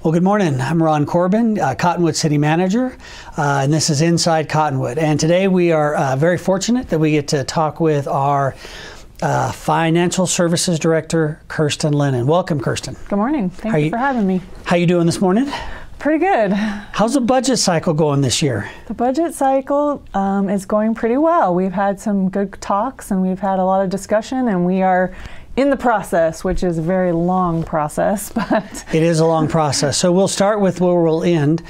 Well, good morning. I'm Ron Corbin, Cottonwood City Manager, and this is Inside Cottonwood. And today we are very fortunate that we get to talk with our Financial Services Director, Kirsten Lennon. Welcome, Kirsten. Good morning. Thank you for having me. How you doing this morning? Pretty good. How's the budget cycle going this year? The budget cycle is going pretty well. We've had some good talks and we've had a lot of discussion, and we are in the process, which is a very long process, but it is a long process. So we'll start with where we'll end.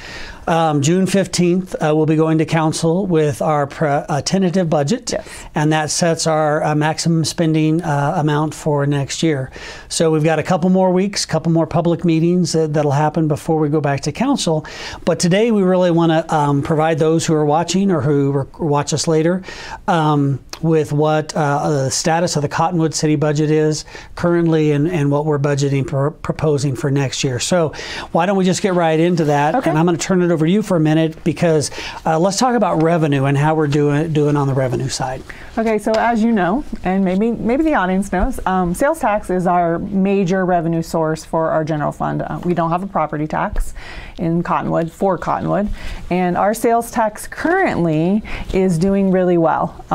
June 15th, we'll be going to council with our tentative budget, yes, and that sets our maximum spending amount for next year. So we've got a couple more weeks, a couple more public meetings that'll happen before we go back to council. But today we really want to provide those who are watching or who watch us later with what the status of the Cottonwood City budget is currently and what we're budgeting proposing for next year. So why don't we just get right into that? Okay. And I'm going to turn it over to you for a minute, because let's talk about revenue and how we're doing on the revenue side. Okay, so as you know, and maybe the audience knows, sales tax is our major revenue source for our general fund. We don't have a property tax in Cottonwood, for Cottonwood, and our sales tax currently is doing really well.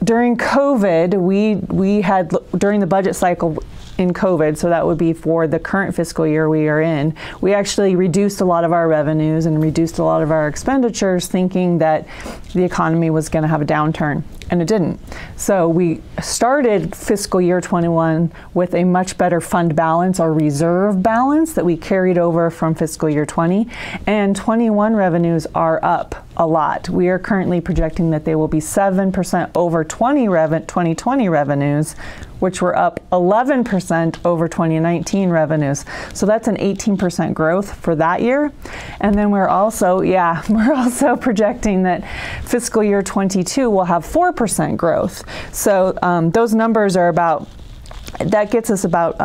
During COVID, we had, during the budget cycle in COVID, so that would be for the current fiscal year we are in, we actually reduced a lot of our revenues and reduced a lot of our expenditures, thinking that the economy was going to have a downturn, and it didn't. So we started fiscal year 21 with a much better fund balance or reserve balance that we carried over from fiscal year 20, and 21 revenues are up a lot. We are currently projecting that they will be 7% over 2020 revenues, which were up 11% over 2019 revenues. So that's an 18% growth for that year. And then we're also projecting that fiscal year 22 will have 4% growth. So those numbers are about, that gets us about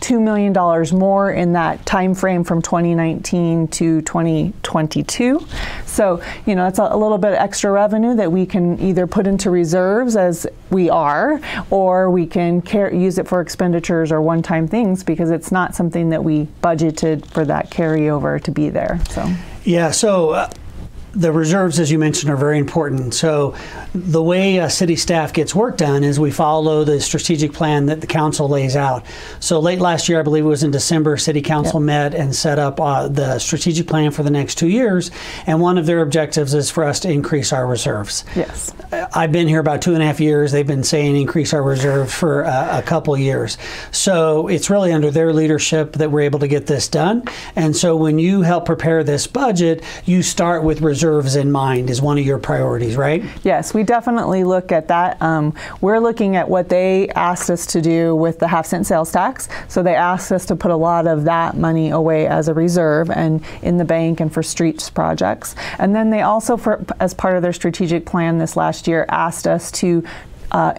$2 million more in that time frame from 2019 to 2022. So, you know, it's a little bit of extra revenue that we can either put into reserves, as we are, or we can use it for expenditures or one-time things, because it's not something that we budgeted for that carryover to be there. So yeah, so the reserves, as you mentioned, are very important. So the way city staff gets work done is we follow the strategic plan that the council lays out. So late last year, I believe it was in December, City Council met and set up the strategic plan for the next 2 years. And one of their objectives is for us to increase our reserves. Yes. I've been here about 2.5 years. They've been saying increase our reserves for a couple years. So it's really under their leadership that we're able to get this done. And so when you help prepare this budget, you start with reserves in mind is one of your priorities, right? Yes, we definitely look at that. We're looking at what they asked us to do with the half-cent sales tax. So they asked us to put a lot of that money away as a reserve and in the bank and for streets projects. And then they also, as part of their strategic plan this last year, asked us to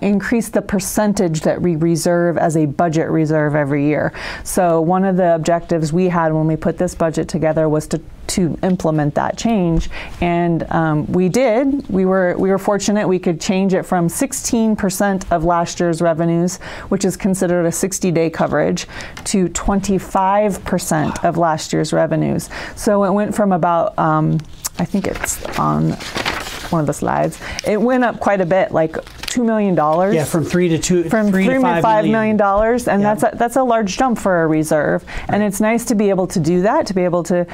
increase the percentage that we reserve as a budget reserve every year. So one of the objectives we had when we put this budget together was to implement that change, and we did. We were fortunate we could change it from 16% of last year's revenues, which is considered a 60-day coverage, to 25% of last year's revenues. So it went from about, I think it's on one of the slides, it went up quite a bit, like $2 million. Yeah, from $3 to $5 million, and yeah, that's a large jump for a reserve. Right. And it's nice to be able to do that, to be able to.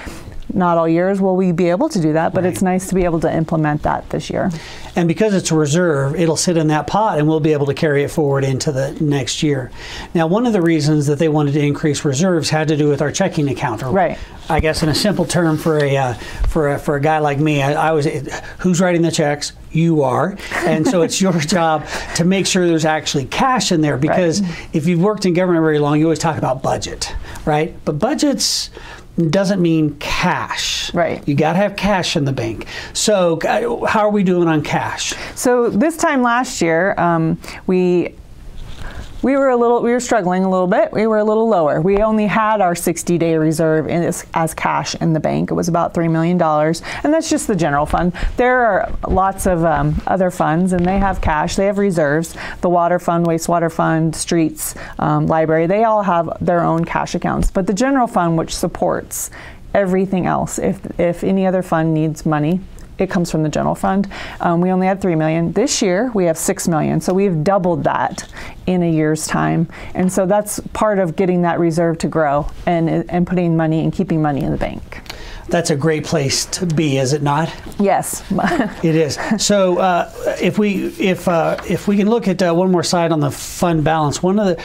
Not all years will we be able to do that, but right, it's nice to be able to implement that this year. And because it's a reserve, it'll sit in that pot and we'll be able to carry it forward into the next year. Now, one of the reasons that they wanted to increase reserves had to do with our checking account. Or, right. I guess in a simple term for a guy like me, I was, who's writing the checks? You are. And so it's your job to make sure there's actually cash in there, because right, if you've worked in government very long, you always talk about budget, right? But budgets doesn't mean cash. Right. You got to have cash in the bank. So how are we doing on cash? So this time last year, we We were struggling a little bit. We were a little lower. We only had our 60-day reserve as cash in the bank. It was about $3 million, and that's just the general fund. There are lots of other funds, and they have cash. They have reserves. The water fund, wastewater fund, streets, library, they all have their own cash accounts. But the general fund, which supports everything else, if any other fund needs money, it comes from the general fund. We only had $3 million. This year we have $6 million, so we've doubled that in a year's time. And so that's part of getting that reserve to grow and putting money and keeping money in the bank. That's a great place to be, is it not? Yes. It is. So if we can look at one more slide on the fund balance, one of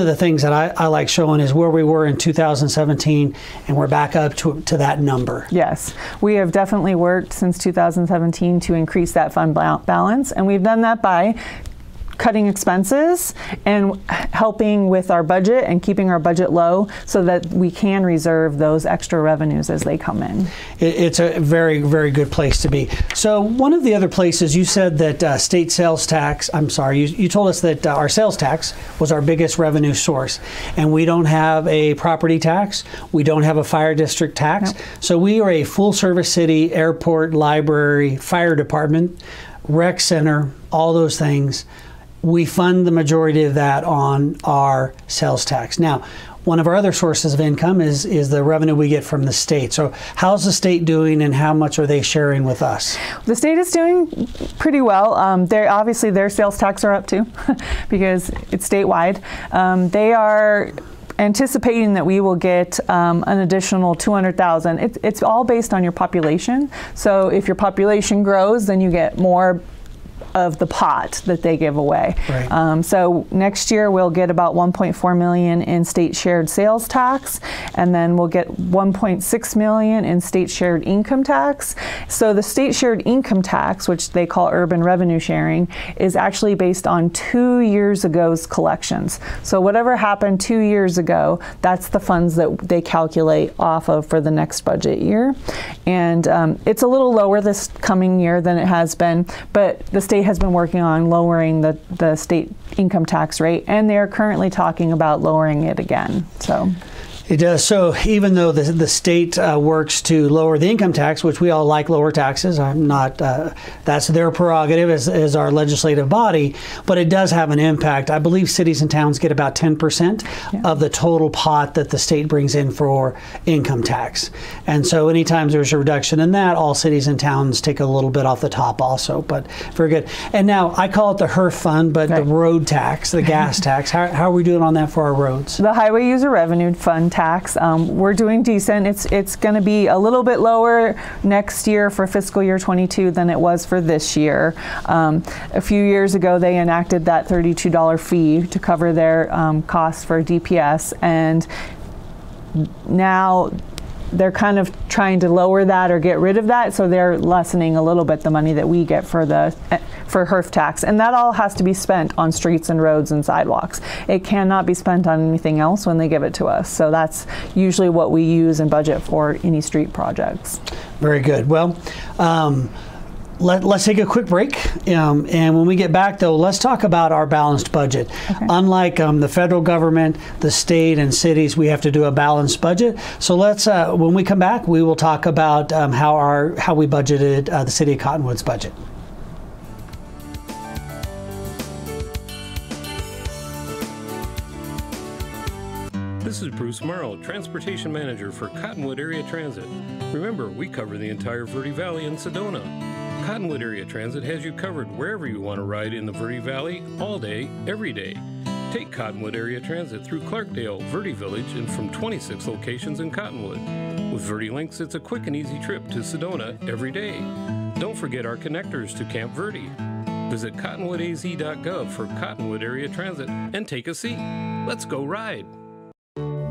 the things that I like showing is where we were in 2017, and we're back up to that number. Yes, we have definitely worked since 2017 to increase that fund balance, and we've done that by cutting expenses and helping with our budget and keeping our budget low so that we can reserve those extra revenues as they come in. It's a very, very good place to be. So one of the other places, you said that state sales tax, I'm sorry, you told us that our sales tax was our biggest revenue source, and we don't have a property tax, we don't have a fire district tax. Nope. So we are a full service city, airport, library, fire department, rec center, all those things. We fund the majority of that on our sales tax. Now, one of our other sources of income is the revenue we get from the state. So how's the state doing, and how much are they sharing with us? The state is doing pretty well. Obviously their sales tax are up too because it's statewide. They are anticipating that we will get an additional $200,000. It's all based on your population. So if your population grows, then you get more of the pot that they give away. Right. So next year we'll get about $1.4 million in state shared sales tax, and then we'll get $1.6 million in state shared income tax. So the state shared income tax, which they call urban revenue sharing, is actually based on 2 years ago's collections. So whatever happened 2 years ago, that's the funds that they calculate off of for the next budget year. And it's a little lower this coming year than it has been, but the state has been working on lowering the state income tax rate, and they're currently talking about lowering it again. So it does. So even though the state works to lower the income tax, which we all like lower taxes, I'm not, that's their prerogative as our legislative body, but it does have an impact. I believe cities and towns get about 10% of the total pot that the state brings in for income tax. And so anytime there's a reduction in that, all cities and towns take a little bit off the top also, but very good. And now I call it the HERF fund, but the road tax, the gas tax, how are we doing on that for our roads? The Highway User Revenue Fund tax, we're doing decent. It's going to be a little bit lower next year for fiscal year 22 than it was for this year. A few years ago they enacted that $32 fee to cover their costs for DPS, and now they're kind of trying to lower that or get rid of that, so they're lessening a little bit the money that we get for HERF tax, and that all has to be spent on streets and roads and sidewalks. It cannot be spent on anything else when they give it to us, so that's usually what we use and budget for any street projects. Very good. Well, let's take a quick break, and when we get back, though, let's talk about our balanced budget. Okay. Unlike the federal government, the state and cities, we have to do a balanced budget. So let's, when we come back, we will talk about how we budgeted the City of Cottonwood's budget. This is Bruce Morrow, Transportation Manager for Cottonwood Area Transit. Remember, we cover the entire Verde Valley and Sedona. Cottonwood Area Transit has you covered wherever you want to ride in the Verde Valley, all day, every day. Take Cottonwood Area Transit through Clarkdale, Verde Village, and from 26 locations in Cottonwood. With Verde Links, it's a quick and easy trip to Sedona every day. Don't forget our connectors to Camp Verde. Visit cottonwoodaz.gov for Cottonwood Area Transit and take a seat. Let's go ride.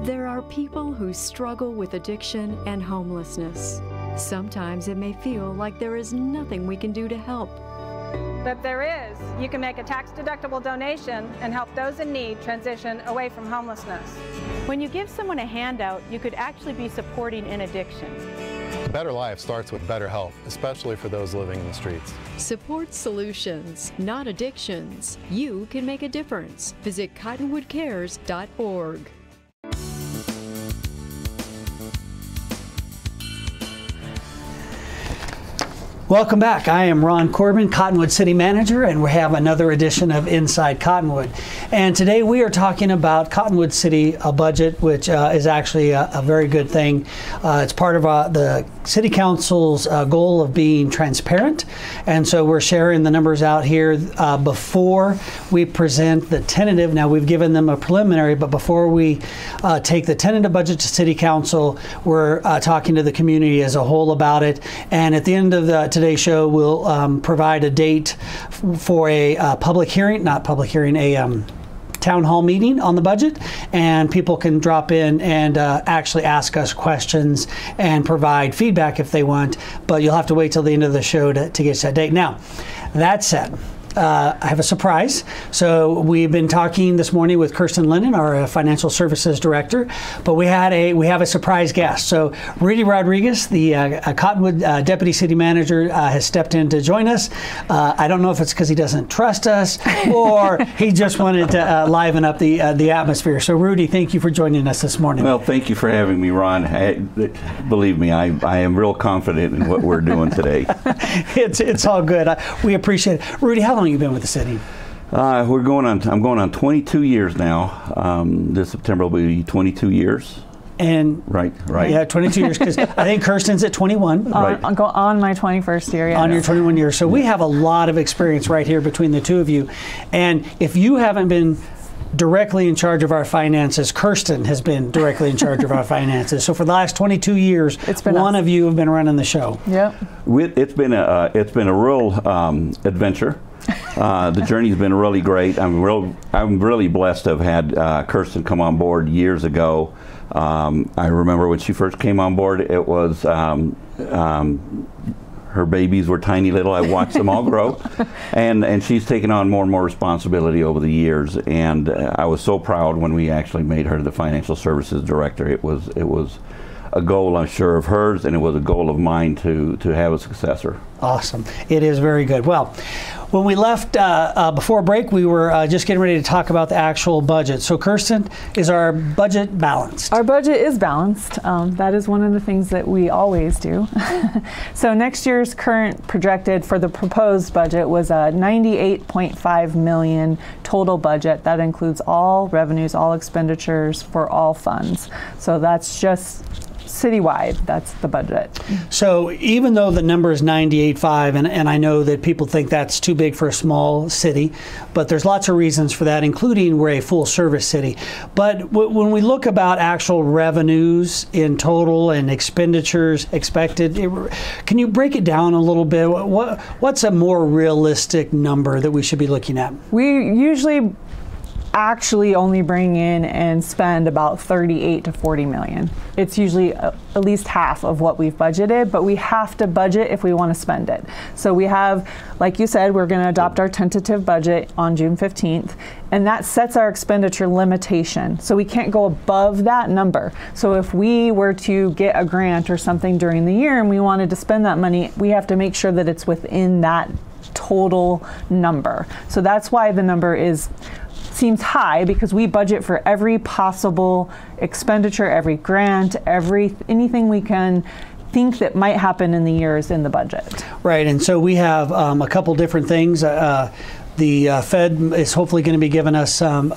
There are people who struggle with addiction and homelessness. Sometimes it may feel like there is nothing we can do to help. But there is. You can make a tax-deductible donation and help those in need transition away from homelessness. When you give someone a handout, you could actually be supporting an addiction. A better life starts with better health, especially for those living in the streets. Support solutions, not addictions. You can make a difference. Visit cottonwoodcares.org. Welcome back. I am Ron Corbin, Cottonwood City Manager, and we have another edition of Inside Cottonwood. And today we are talking about Cottonwood City budget, which is actually a very good thing. It's part of the City Council's goal of being transparent. And so we're sharing the numbers out here before we present the tentative. Now we've given them a preliminary, but before we take the tentative budget to City Council, we're talking to the community as a whole about it. And at the end of today's show, we'll provide a date for a public hearing, not public hearing, a town hall meeting on the budget, and people can drop in and actually ask us questions and provide feedback if they want, but you'll have to wait till the end of the show to get to that date. Now, that said, I have a surprise. So we've been talking this morning with Kirsten Lennon, our financial services director, but we have a surprise guest. So Rudy Rodriguez, the Cottonwood deputy city manager, has stepped in to join us. I don't know if it's because he doesn't trust us or he just wanted to liven up the atmosphere. So Rudy, thank you for joining us this morning. Well, thank you for having me, Ron. Believe me, I am real confident in what we're doing today. It's all good. We appreciate it. Rudy, how long have you been with the city? I'm going on 22 years now. This September will be 22 years. And right. Yeah, 22 years, because I think Kirsten's at 21. Right. I'll go on my 21st year. Yeah. On your 21 years. So we have a lot of experience right here between the two of you. And if you haven't been directly in charge of our finances, Kirsten has been directly in charge of our finances. So for the last 22 years, one of you have been running the show. Yep. It's been a real adventure. The journey's been really great. I'm really blessed to have had Kirsten come on board years ago. I remember when she first came on board, it was her babies were tiny little. I watched them all grow, and she's taken on more and more responsibility over the years. And I was so proud when we actually made her the financial services director. It was a goal, I'm sure, of hers, and it was a goal of mine to have a successor. Awesome. It is very good. Well, when we left before break, we were just getting ready to talk about the actual budget. So Kirsten, is our budget balanced? Our budget is balanced. That is one of the things that we always do. So next year's current projected for the proposed budget was a $98.5 million total budget. That includes all revenues, all expenditures for all funds. So that's just citywide, that's the budget. So even though the number is 98.5, and I know that people think that's too big for a small city, but there's lots of reasons for that, including we're a full service city. But when we look about actual revenues in total and expenditures expected, can you break it down a little bit? What's a more realistic number that we should be looking at? We usually actually only bring in and spend about 38 to 40 million. It's usually at least half of what we've budgeted, but we have to budget if we want to spend it. So we have, like you said, we're going to adopt our tentative budget on June 15th, and that sets our expenditure limitation. So we can't go above that number. So if we were to get a grant or something during the year and we wanted to spend that money, we have to make sure that it's within that total number. So that's why the number seems high, because we budget for every possible expenditure, every grant, anything we can think that might happen in the year is in the budget. Right, and so we have a couple different things. The Fed is hopefully going to be giving us some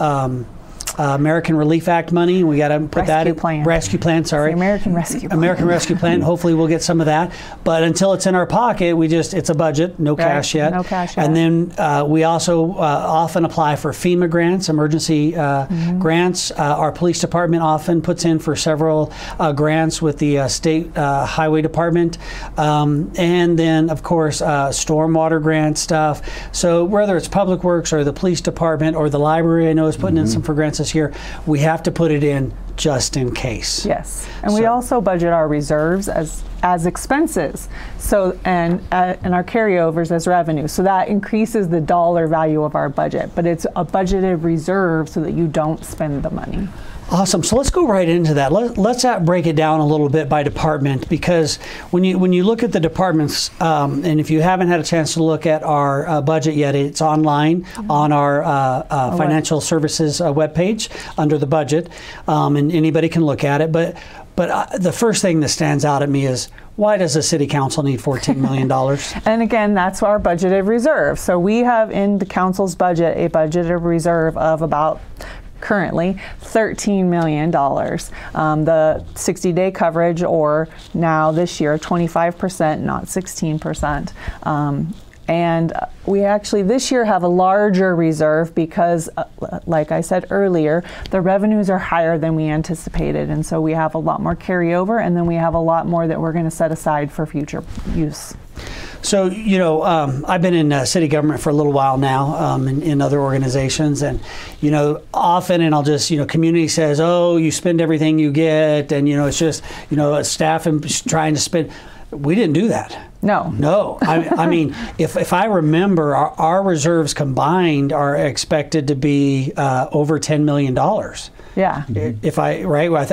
American Relief Act money. We got to put that in. Rescue plan, sorry. The American Rescue Plan. American Rescue Plan. Hopefully we'll get some of that. But until it's in our pocket, it's a budget, no cash yet. No cash yet. And then we also often apply for FEMA grants, emergency grants. Our police department often puts in for several grants with the state highway department. And then, of course, stormwater grant stuff. So whether it's Public Works or the police department or the library, I know is putting in some for grants this year, we have to put it in just in case. Yes, and we also budget our reserves as expenses, so and our carryovers as revenue. So that increases the dollar value of our budget, but it's a budgeted reserve so that you don't spend the money. Awesome. So let's go right into that. Let's break it down a little bit by department, because when you look at the departments, and if you haven't had a chance to look at our budget yet, it's online on our financial services webpage under the budget, and anybody can look at it. But the first thing that stands out at me is, why does the City Council need $14 million? And again, that's our budgeted reserve. So we have in the council's budget a budgeted reserve of about currently $13 million. The 60-day coverage, or now this year 25%, not 16%. And we actually this year have a larger reserve because, like I said earlier, the revenues are higher than we anticipated. And so we have a lot more carryover, and then we have a lot more that we're going to set aside for future use. So, you know, I've been in city government for a little while now, in other organizations, and, you know, often, and I'll just, you know, community says, oh, you spend everything you get, and, you know, it's just, you know, staff and trying to spend. We didn't do that. No. I mean, if I remember, our reserves combined are expected to be over $10 million. Yeah. If I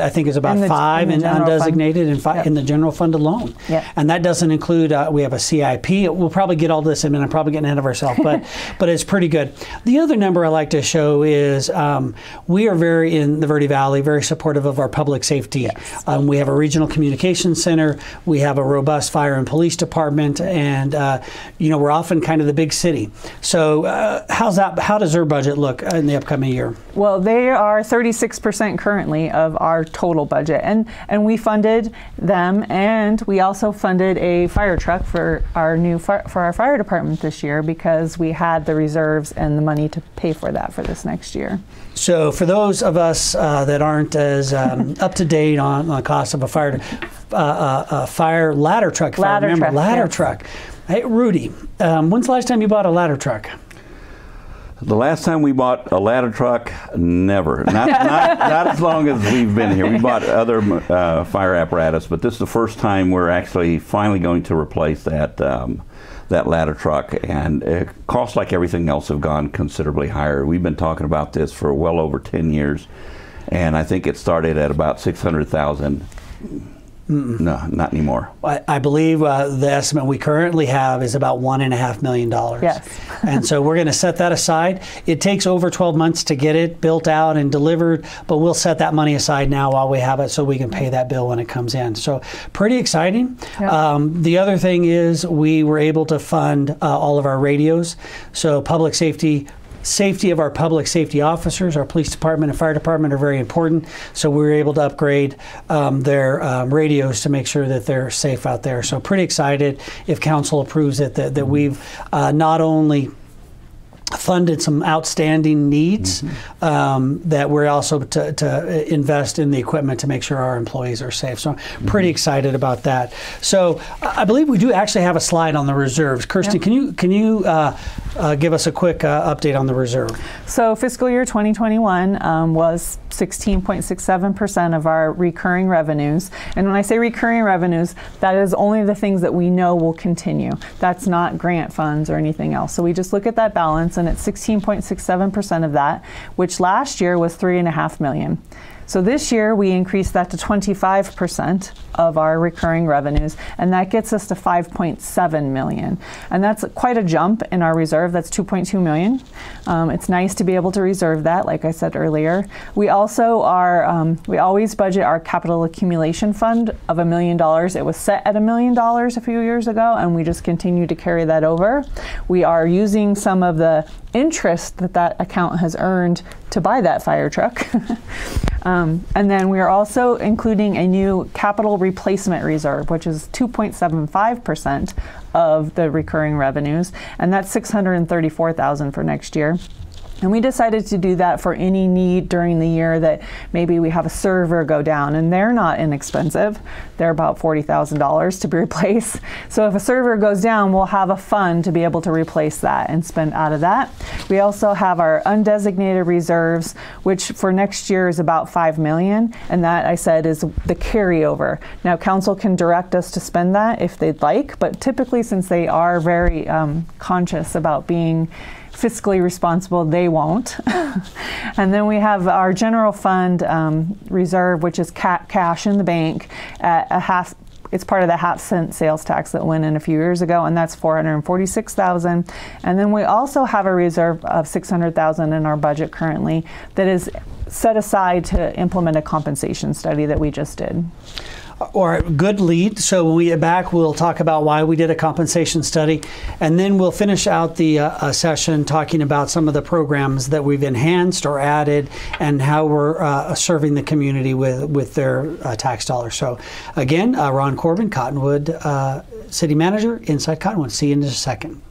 think it's about five in undesignated and five in the general fund alone. Yep. And that doesn't include, we have a CIP. We'll probably get all this in, and I'm probably getting ahead of ourselves, but it's pretty good. The other number I like to show is we are very, in the Verde Valley, very supportive of our public safety. Yes. We have a regional communications center. We have a robust fire and police department, and you know, we're often kind of the big city. So how does their budget look in the upcoming year? Well, they are 36% currently of our total budget, and we funded them, and we also funded a fire truck for our fire department this year, because we had the reserves and the money to pay for that for this next year. So for those of us that aren't as up to date on the cost of a fire ladder truck, ladder truck. Hey, Rudy, when's the last time you bought a ladder truck? The last time we bought a ladder truck, never. Not as long as we've been here. We bought other fire apparatus, but this is the first time we're actually finally going to replace that that ladder truck. And costs, like everything else, have gone considerably higher. We've been talking about this for well over 10 years, and I think it started at about $600,000. No, not anymore. I believe the estimate we currently have is about $1.5 million. Yes. And so we're going to set that aside. It takes over 12 months to get it built out and delivered, but we'll set that money aside now while we have it so we can pay that bill when it comes in. So pretty exciting. Yep. The other thing is we were able to fund all of our radios. So public safety of our public safety officers, our police department and fire department are very important. So we were able to upgrade their radios to make sure that they're safe out there. So pretty excited if council approves it that we've not only funded some outstanding needs, that we're also to invest in the equipment to make sure our employees are safe. So I'm pretty excited about that. So I believe we do actually have a slide on the reserves. Kirsten, can you give us a quick update on the reserve? So fiscal year 2021 was 16.67% of our recurring revenues. And when I say recurring revenues, that is only the things that we know will continue. That's not grant funds or anything else. So we just look at that balance, and it's 16.67% of that, which last year was $3.5 million. So this year we increased that to 25% of our recurring revenues, and that gets us to $5.7 million. And that's quite a jump in our reserve. That's $2.2 million. It's nice to be able to reserve that, like I said earlier. We also are, we always budget our capital accumulation fund of $1 million. It was set at $1 million a few years ago, and we just continue to carry that over. We are using some of the interest that account has earned to buy that fire truck. And then we are also including a new capital replacement reserve, which is 2.75% of the recurring revenues, and that's $634,000 for next year. And we decided to do that for any need during the year that maybe we have a server go down, and they're not inexpensive. They're about $40,000 to be replaced. So if a server goes down, we'll have a fund to be able to replace that and spend out of that. We also have our undesignated reserves, which for next year is about $5 million, and that, I said, is the carryover. Now, council can direct us to spend that if they'd like, but typically, since they are very conscious about being fiscally responsible, they won't. And then we have our general fund reserve, which is cash in the bank at a half. It's part of the half-cent sales tax that went in a few years ago, and that's $446,000. And then we also have a reserve of $600,000 in our budget currently that is set aside to implement a compensation study that we just did. Or good lead. So when we get back, we'll talk about why we did a compensation study, and then we'll finish out the session talking about some of the programs that we've enhanced or added and how we're serving the community with their tax dollars. So again, Ron Corbin, Cottonwood City Manager, inside Cottonwood. See you in just a second.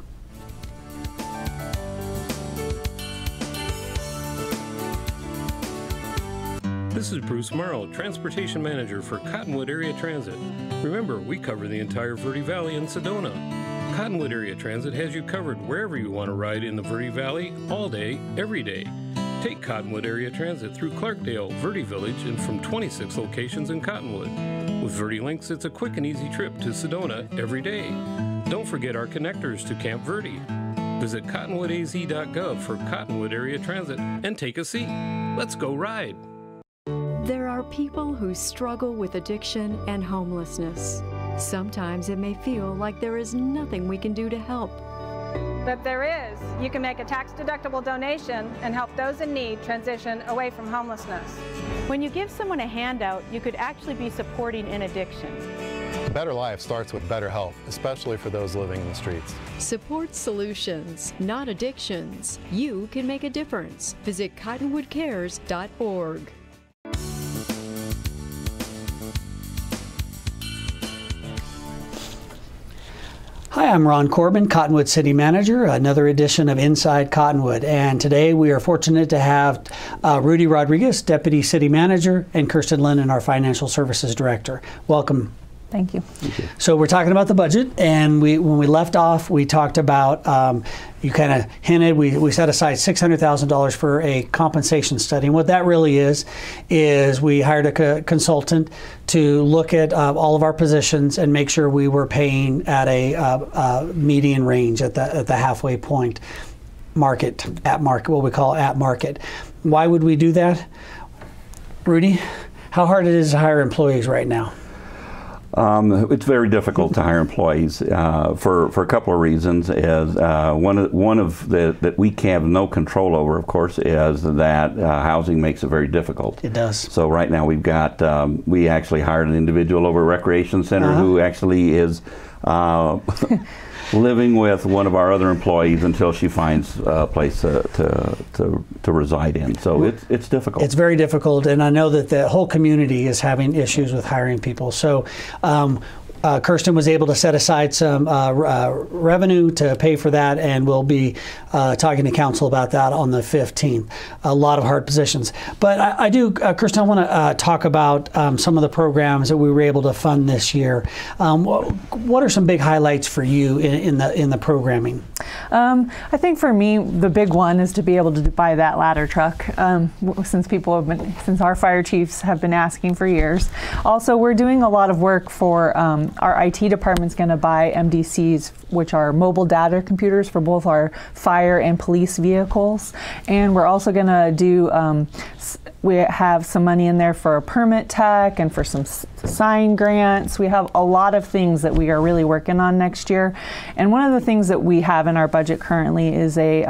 This is Bruce Morrow, Transportation Manager for Cottonwood Area Transit. Remember, we cover the entire Verde Valley and Sedona. Cottonwood Area Transit has you covered wherever you want to ride in the Verde Valley, all day, every day. Take Cottonwood Area Transit through Clarkdale, Verde Village, and from 26 locations in Cottonwood. With Verde Links, it's a quick and easy trip to Sedona every day. Don't forget our connectors to Camp Verde. Visit cottonwoodaz.gov for Cottonwood Area Transit and take a seat. Let's go ride. There are people who struggle with addiction and homelessness. Sometimes it may feel like there is nothing we can do to help. But there is. You can make a tax-deductible donation and help those in need transition away from homelessness. When you give someone a handout, you could actually be supporting an addiction. A better life starts with better health, especially for those living in the streets. Support solutions, not addictions. You can make a difference. Visit cottonwoodcares.org. Hi, I'm Ron Corbin, Cottonwood City Manager, another edition of Inside Cottonwood. And today we are fortunate to have Rudy Rodriguez, Deputy City Manager, and Kirsten Lennon, our Financial Services Director. Welcome. Thank you. So we're talking about the budget, and when we left off, we talked about, you kind of hinted, we set aside $600,000 for a compensation study. And what that really is we hired a consultant to look at all of our positions and make sure we were paying at a median range at the halfway point, what we call at market. Why would we do that? Rudy, how hard it is to hire employees right now? It's very difficult to hire employees for a couple of reasons. As one of that we have no control over, of course, is that housing makes it very difficult. It does. So right now we've got we actually hired an individual over at Recreation Center who actually is living with one of our other employees until she finds a place to reside in. So it's difficult. It's very difficult, and I know that the whole community is having issues with hiring people. So Kirsten was able to set aside some revenue to pay for that, and we'll be talking to council about that on the 15th. A lot of hard positions. But I do, Kirsten, I want to talk about some of the programs that we were able to fund this year. What are some big highlights for you in the programming? I think for me, the big one is to be able to buy that ladder truck, since our fire chiefs have been asking for years. Also, we're doing a lot of work for our IT department's going to buy MDCs, which are mobile data computers for both our fire and police vehicles. And we're also going to do, we have some money in there for a permit tech and for some sign grants. We have a lot of things that we are really working on next year. And one of the things that we have in our budget currently is a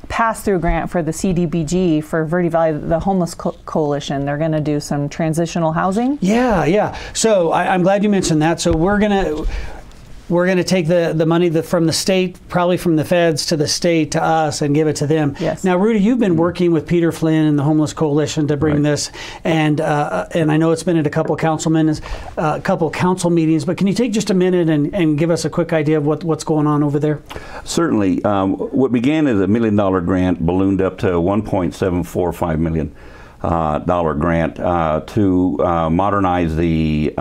pass-through grant for the CDBG for Verde Valley, the Homeless Coalition. They're going to do some transitional housing. Yeah. So I'm glad you mentioned that. So we're going to take the money from the state, probably from the feds to the state to us, and give it to them. Yes. Now, Rudy, you've been working with Peter Flynn and the Homeless Coalition to bring this, and I know it's been at a couple council meetings, but can you take just a minute and give us a quick idea of what's going on over there? Certainly. What began as a $1 million grant ballooned up to $1.745 million grant to modernize the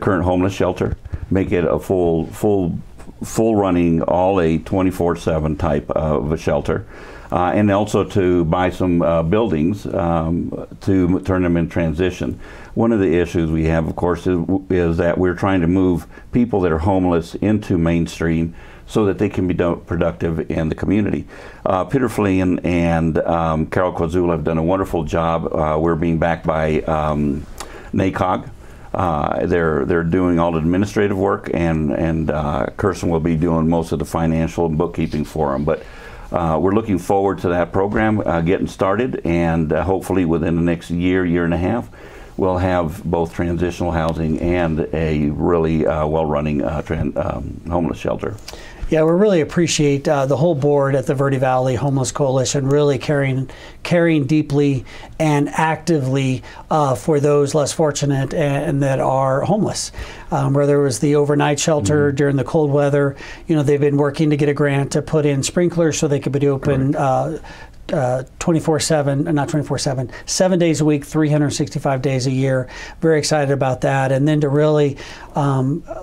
current homeless shelter, make it a full running, all a 24/7 type of a shelter. and also to buy some buildings to turn them in transition. One of the issues we have, of course, is that we're trying to move people that are homeless into mainstream so that they can be productive in the community. Peter Flynn and Carol Quazula have done a wonderful job. We're being backed by NACOG. They're doing all the administrative work, and Kirsten will be doing most of the financial and bookkeeping for them. But we're looking forward to that program getting started, and hopefully within the next year and a half, we'll have both transitional housing and a really well-running homeless shelter. Yeah, we really appreciate the whole board at the Verde Valley Homeless Coalition really caring deeply and actively for those less fortunate and that are homeless. Whether it was the overnight shelter during the cold weather, you know, they've been working to get a grant to put in sprinklers so they could be open 24/7, not 24/7, 7 days a week, 365 days a year. Very excited about that. And then to really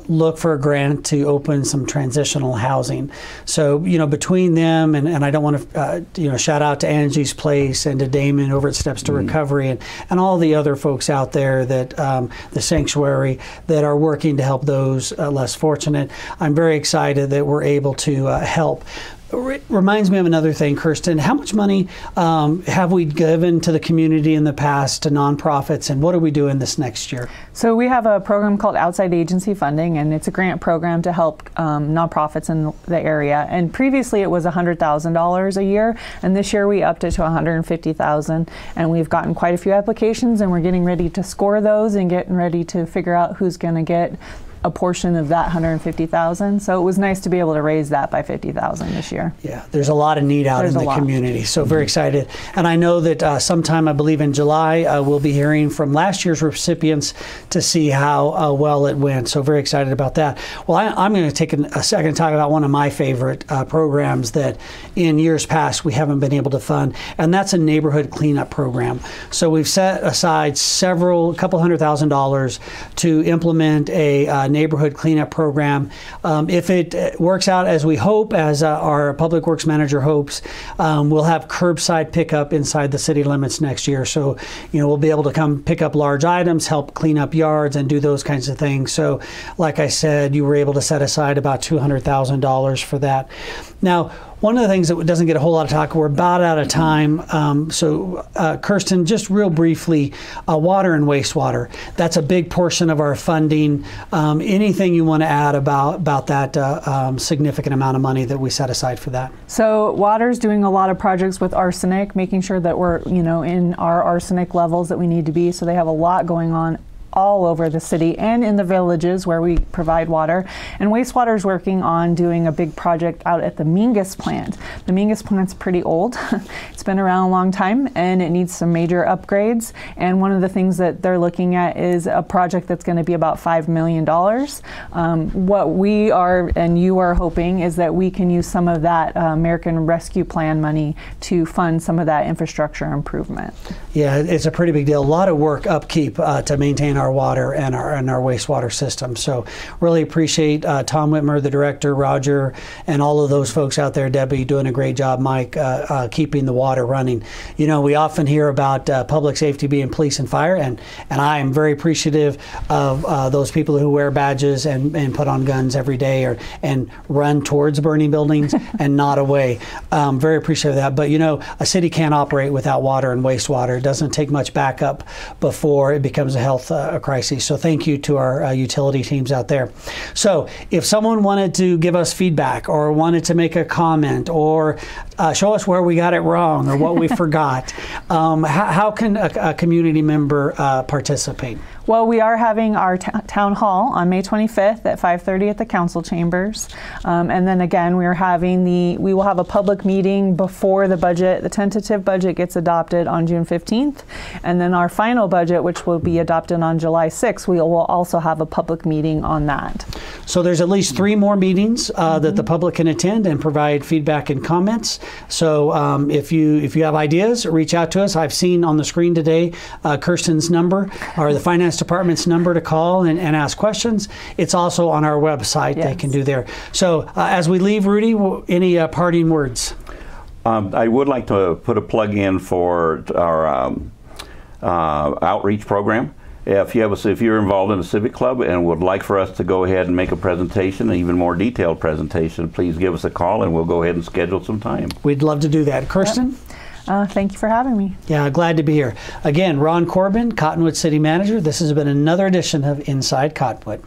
look for a grant to open some transitional housing. So, you know, between them, and I don't want to, you know, shout out to Angie's Place and to Damon over at Steps to Recovery and all the other folks out there that, the Sanctuary, that are working to help those less fortunate. I'm very excited that we're able to help. It reminds me of another thing, Kirsten. How much money have we given to the community in the past to nonprofits, and what are we doing this next year? So we have a program called Outside Agency Funding, and it's a grant program to help nonprofits in the area. And previously it was $100,000 a year, and this year we upped it to $150,000. And we've gotten quite a few applications, and we're getting ready to score those and getting ready to figure out who's going to get a portion of that $150,000. So it was nice to be able to raise that by $50,000 this year. Yeah, there's a lot of need out in the community. So very excited. And I know that sometime, I believe in July, we'll be hearing from last year's recipients to see how well it went. So very excited about that. Well, I'm going to take a second to talk about one of my favorite programs that in years past we haven't been able to fund, and that's a neighborhood cleanup program. So we've set aside a couple $100,000 to implement a neighborhood cleanup program. If it works out as we hope, as our Public Works Manager hopes, we'll have curbside pickup inside the city limits next year. So, you know, we'll be able to come pick up large items, help clean up yards, and do those kinds of things. So, like I said, you were able to set aside about $200,000 for that. Now, one of the things that doesn't get a whole lot of talk, we're about out of time. Kirsten, just real briefly, water and wastewater. That's a big portion of our funding. Anything you want to add about that significant amount of money that we set aside for that? So water's doing a lot of projects with arsenic, making sure that we're, you know, in our arsenic levels that we need to be. So they have a lot going on all over the city and in the villages where we provide water. And wastewater is working on doing a big project out at the Mingus plant. The Mingus plant's pretty old. It's been around a long time and it needs some major upgrades. And one of the things that they're looking at is a project that's going to be about $5 million. What we are and you are hoping is that we can use some of that American Rescue Plan money to fund some of that infrastructure improvement. Yeah, it's a pretty big deal. A lot of work upkeep to maintain our water and our wastewater system. So really appreciate Tom Whitmer, the director, Roger, and all of those folks out there, Debbie, doing a great job, Mike, keeping the water running. You know, we often hear about public safety being police and fire, and I am very appreciative of those people who wear badges and put on guns every day and run towards burning buildings and not away. Very appreciative of that. But you know, a city can't operate without water and wastewater. It doesn't take much backup before it becomes a health crisis. So thank you to our utility teams out there. So if someone wanted to give us feedback or wanted to make a comment or show us where we got it wrong or what we forgot, how can a community member participate? Well, we are having our town hall on May 25th at 5:30 at the council chambers. And then again, we will have a public meeting before the budget. The tentative budget gets adopted on June 15th. And then our final budget, which will be adopted on July 6th, we will also have a public meeting on that. So there's at least 3 more meetings that the public can attend and provide feedback and comments. So if you have ideas, reach out to us. I've seen on the screen today Kirsten's number, or the finance department's number to call and ask questions. It's also on our website. Yes. They can do there. So as we leave, Rudy, any parting words? I would like to put a plug in for our outreach program. If you're involved in a civic club and would like for us to go ahead and make a presentation, an even more detailed presentation, please give us a call and we'll go ahead and schedule some time. We'd love to do that. Kirsten? Yep. Thank you for having me. Yeah, glad to be here. Again, Ron Corbin, Cottonwood City Manager. This has been another edition of Inside Cottonwood.